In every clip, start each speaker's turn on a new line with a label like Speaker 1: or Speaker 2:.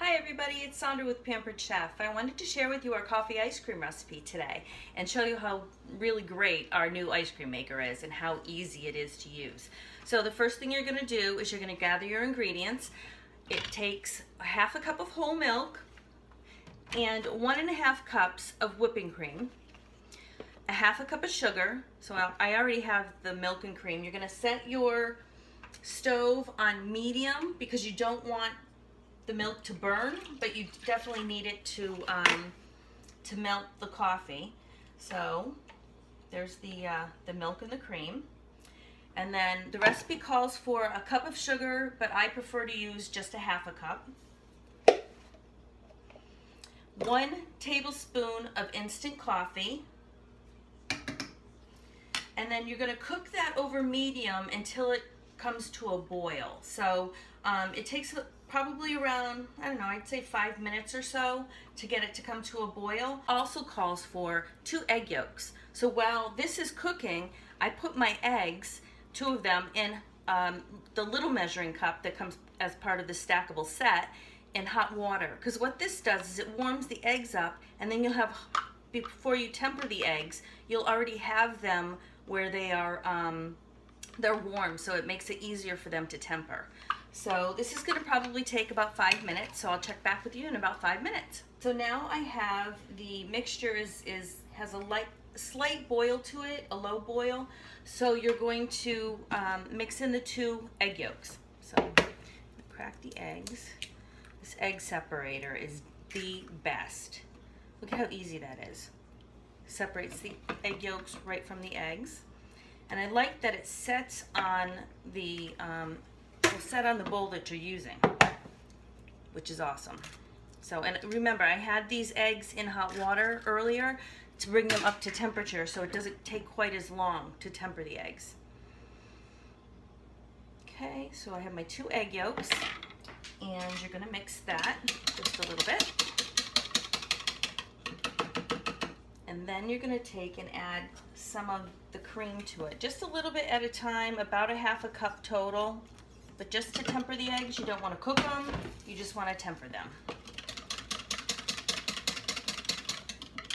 Speaker 1: Hi everybody, it's Sandra with Pampered Chef. I wanted to share with you our coffee ice cream recipe today and show you how really great our new ice cream maker is and how easy it is to use. So the first thing you're going to do is you're going to gather your ingredients. It takes half a cup of whole milk and 1.5 cups of whipping cream, a half a cup of sugar. So I already have the milk and cream. You're going to set your stove on medium because you don't want the milk to burn, but you definitely need it to melt the coffee. So there's the milk and the cream, and then the recipe calls for a cup of sugar, but I prefer to use just a half a cup. 1 tablespoon of instant coffee, and then you're going to cook that over medium until it comes to a boil. So it takes probably around, I don't know, I'd say 5 minutes or so to get it to come to a boil. Also calls for 2 egg yolks. So while this is cooking, I put my eggs, 2 of them, in the little measuring cup that comes as part of the stackable set in hot water. Because what this does is it warms the eggs up, and then you'll have, before you temper the eggs, you'll already have them where they are, they're warm, so it makes it easier for them to temper. So this is going to probably take about 5 minutes, so I'll check back with you in about 5 minutes. So now I have the mixture has a slight boil to it, a low boil. So you're going to mix in the 2 egg yolks. So crack the eggs. This egg separator is the best. Look at how easy that is. Separates the egg yolks right from the eggs. And I like that it sets on the bowl that you're using, which is awesome. So, and remember, I had these eggs in hot water earlier to bring them up to temperature, so it doesn't take quite as long to temper the eggs. Okay, so I have my 2 egg yolks, and you're going to mix that just a little bit. And then you're going to take and add some of the cream to it, just a little bit at a time, about a half a cup total. But just to temper the eggs, you don't want to cook them, you just want to temper them.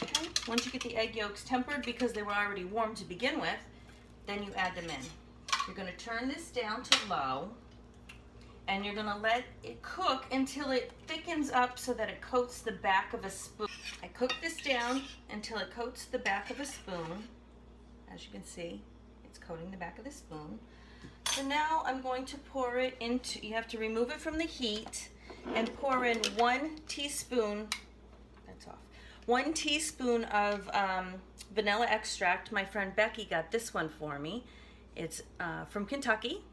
Speaker 1: Okay. Once you get the egg yolks tempered, because they were already warm to begin with, then you add them in. You're going to turn this down to low, and you're going to let it cook until it thickens up so that it coats the back of a spoon. I cook this down until it coats the back of a spoon. As you can see, it's coating the back of the spoon. So now I'm going to pour it into, you have to remove it from the heat and pour in 1 teaspoon, that's off, 1 teaspoon of vanilla extract. My friend Becky got this one for me. It's from Kentucky,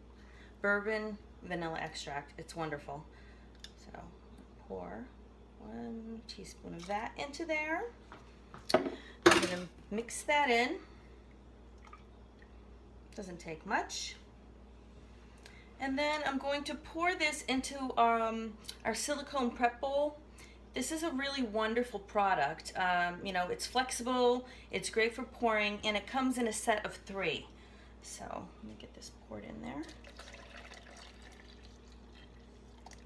Speaker 1: bourbon vanilla extract. It's wonderful. So pour 1 teaspoon of that into there. I'm going to mix that in. Doesn't take much. And then I'm going to pour this into our silicone prep bowl. This is a really wonderful product. You know, it's flexible, it's great for pouring, and it comes in a set of 3. So let me get this poured in there.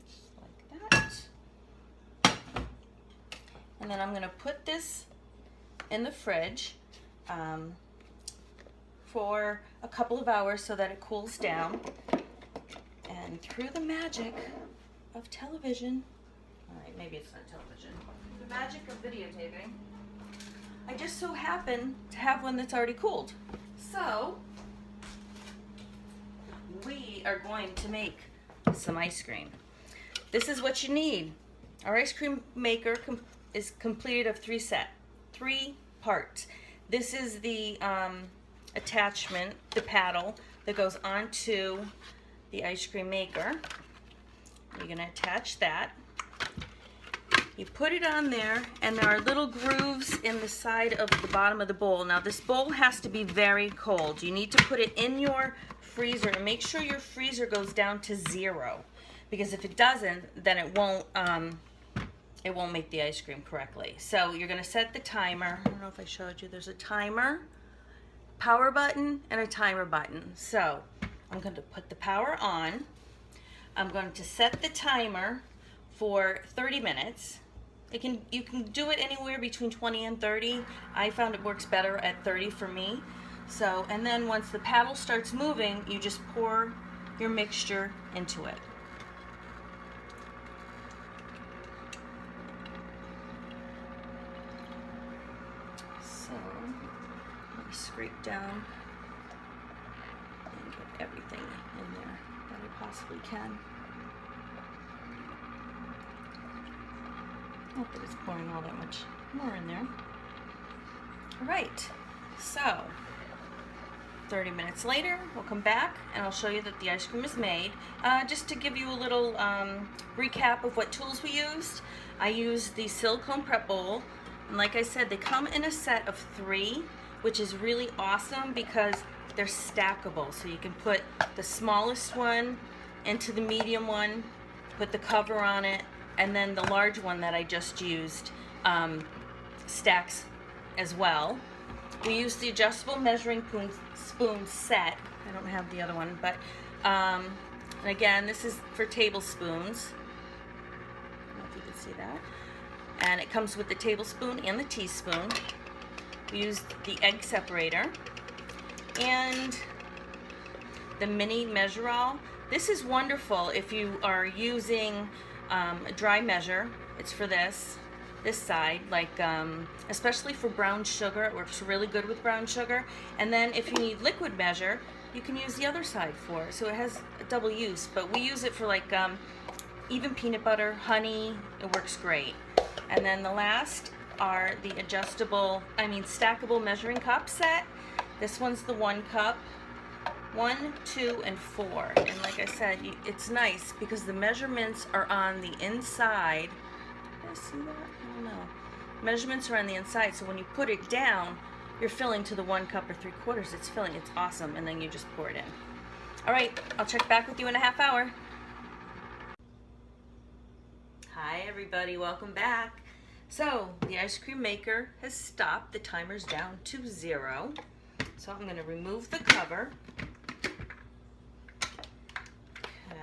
Speaker 1: Just like that. And then I'm going to put this in the fridge for a couple of hours so that it cools down. And through the magic of television, all right, maybe it's not television, the magic of videotaping, I just so happen to have one that's already cooled. So we are going to make some ice cream. This is what you need. Our ice cream maker is completed of 3 parts. This is the attachment, the paddle that goes onto the ice cream maker. You're going to attach that. You put it on there, and there are little grooves in the side of the bottom of the bowl. Now this bowl has to be very cold. You need to put it in your freezer and make sure your freezer goes down to 0, because if it doesn't, then it won't make the ice cream correctly. So you're going to set the timer. I don't know if I showed you. There's a timer, power button, and a timer button. So I'm going to put the power on. I'm going to set the timer for 30 minutes. You can do it anywhere between 20 and 30. I found it works better at 30 for me. So, and then once the paddle starts moving, you just pour your mixture into it. So, let me scrape down and get everything in there that I possibly can. Not that it's pouring all that much more in there. All right, so 30 minutes later, we'll come back and I'll show you that the ice cream is made. Just to give you a little recap of what tools we used. I used the silicone prep bowl, and like I said, they come in a set of 3, which is really awesome because they're stackable. So you can put the smallest one into the medium one, put the cover on it, and then the large one that I just used stacks as well. We used the adjustable measuring spoon set. I don't have the other one, but and again, this is for tablespoons. I don't know if you can see that. And it comes with the tablespoon and the teaspoon. We used the egg separator and the mini measure-all. This is wonderful if you are using a dry measure. It's for this side, like especially for brown sugar. It works really good with brown sugar. And then if you need liquid measure, you can use the other side for it. So it has a double use, but we use it for like even peanut butter, honey. It works great. And then the last are the stackable measuring cup set. This one's the 1 cup. 1, 2, and 4. And like I said, it's nice because the measurements are on the inside. Did I see that? I don't know. Measurements are on the inside, so when you put it down, you're filling to the 1 cup or 3/4. It's filling. It's awesome. And then you just pour it in. All right, I'll check back with you in a half hour. Hi, everybody. Welcome back. So the ice cream maker has stopped. The timer's down to 0. So I'm going to remove the cover.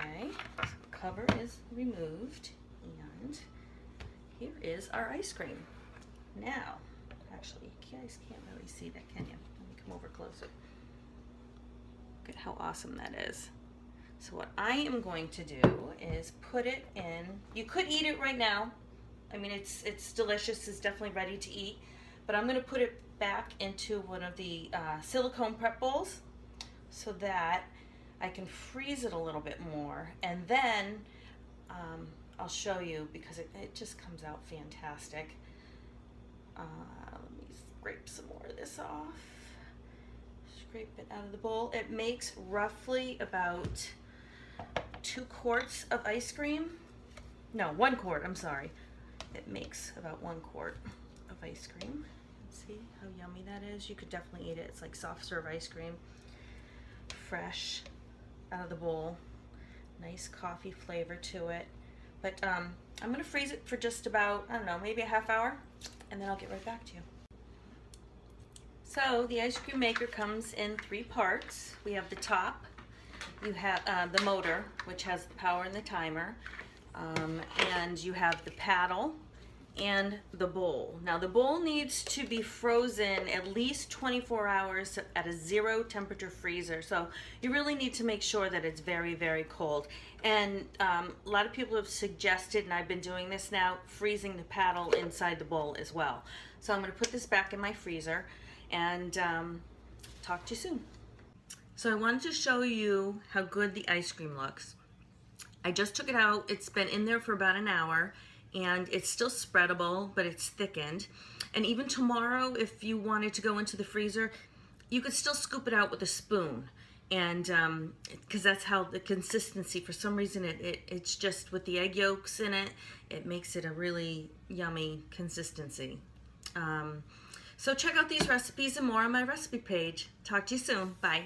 Speaker 1: Okay, so the cover is removed, and here is our ice cream. Now, actually, you guys can't really see that, can you? Let me come over closer. Look at how awesome that is. So what I am going to do is put it in. You could eat it right now. I mean, it's delicious. It's definitely ready to eat. But I'm going to put it back into one of the silicone prep bowls so that I can freeze it a little bit more, and then I'll show you because it just comes out fantastic. Let me scrape some more of this off. Scrape it out of the bowl. It makes roughly about 2 quarts of ice cream. No, 1 quart, I'm sorry. It makes about 1 quart of ice cream. See how yummy that is? You could definitely eat it. It's like soft serve ice cream. Fresh out of the bowl. Nice coffee flavor to it. But I'm going to freeze it for just about, I don't know, maybe a half hour, and then I'll get right back to you. So the ice cream maker comes in 3 parts. We have the top. You have the motor, which has the power and the timer. And you have the paddle and the bowl. Now the bowl needs to be frozen at least 24 hours at a 0 temperature freezer. So you really need to make sure that it's very, very cold. And a lot of people have suggested, and I've been doing this now, freezing the paddle inside the bowl as well. So I'm going to put this back in my freezer and talk to you soon. So I wanted to show you how good the ice cream looks. I just took it out. It's been in there for about an hour, and it's still spreadable, but it's thickened. And even tomorrow, if you wanted to go into the freezer, you could still scoop it out with a spoon. And because that's how the consistency, for some reason, it's just with the egg yolks in it, it makes it a really yummy consistency. So check out these recipes and more on my recipe page. Talk to you soon. Bye.